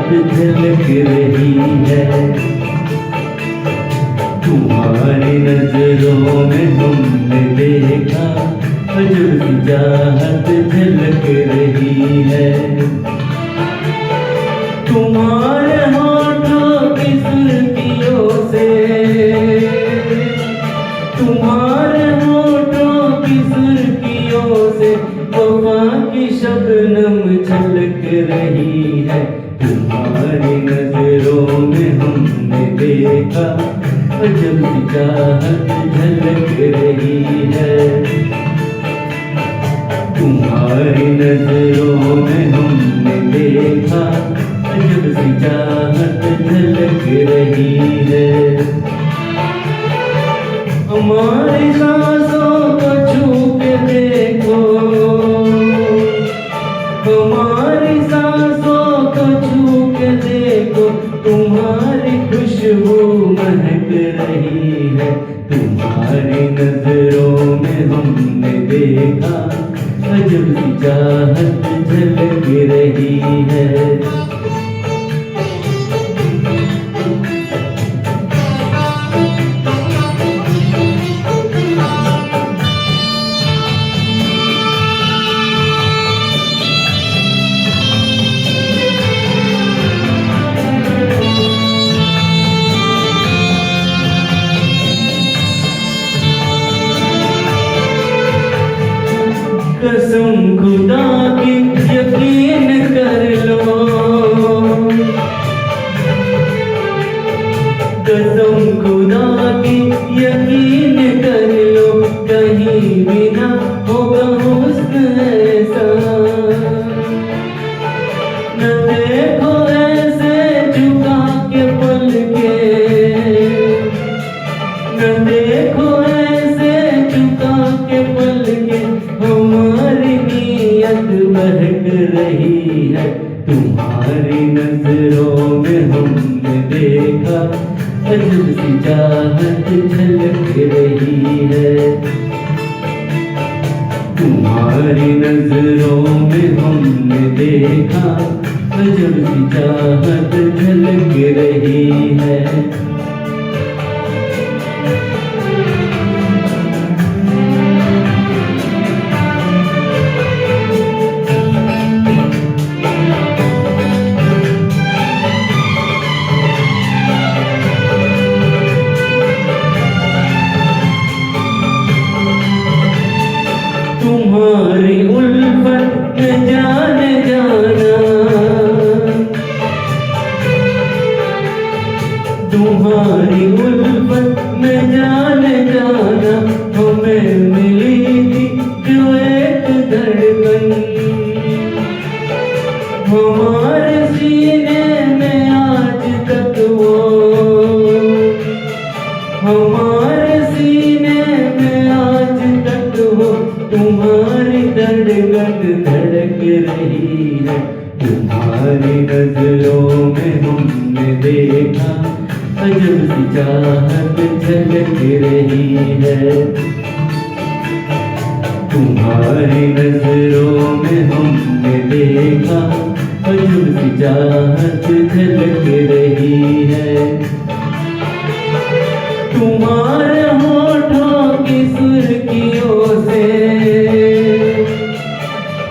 चाहत झलक रही है। तुम्हारी नजरों में हमने देखा अजब सी चाहत झलक रही है। तुम्हारे होठों की सुर्खियों से, तुम्हारे होठों की सुर्खियों से वफा की शबनम छलक रही है। तुम्हारी नजरों में हमने देखा अजब सी चाहत झलक रही है। तुम्हारी नजरों में हमने देखा अजब सी चाहत झलक रही है। हमारी सांसों को छू के देखो, हमारी सांसों को छू के देखो, तुम्हारी खुशबू महक रही है। तुम्हारी नजरों में हमने देखा अजब सी चाहत झलक रही है। कसम खुदा की यकीन कर लो, कसम खुदा की यकीन कर लो, कहीं भी ना होगा हुस्न ऐसा। न देखो ऐसे झुका के पल के, न देखो ऐसे झुका के पल के, हमारी नीयत बहक रही है। तुम्हारी नजरों में हमने देखा अजब सी चाहत झलक रही है। तुम्हारी नजरों में हमने देखा अजब सी चाहत झलक रही है। तुम्हारी उल्फत में जाने जाना, तुम्हारी उल्फत में जाने जाना, हमें मिली थी जो एक धड़कन, हमारे सीने में आज तक वो, हमारे सीने में आज तक वो तुम्हारी धड़कन धड़क रही है। तुम्हारी नजरों में हमने देखा अजब सी चाहत झलक रही है। तुम्हारी नजरों में हमने देखा अजब सी चाहत झलक रही है। तुम्हारे होठों की सुर्खियों से,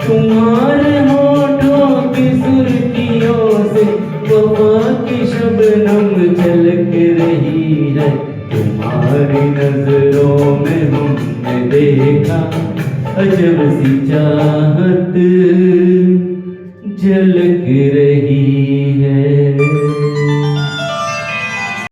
तुम्हारे होठों की सुर्खियों से वफा की शबनम झलक रही है। तुम्हारी नजरों में हमने देखा अजब सी चाहत झलक रही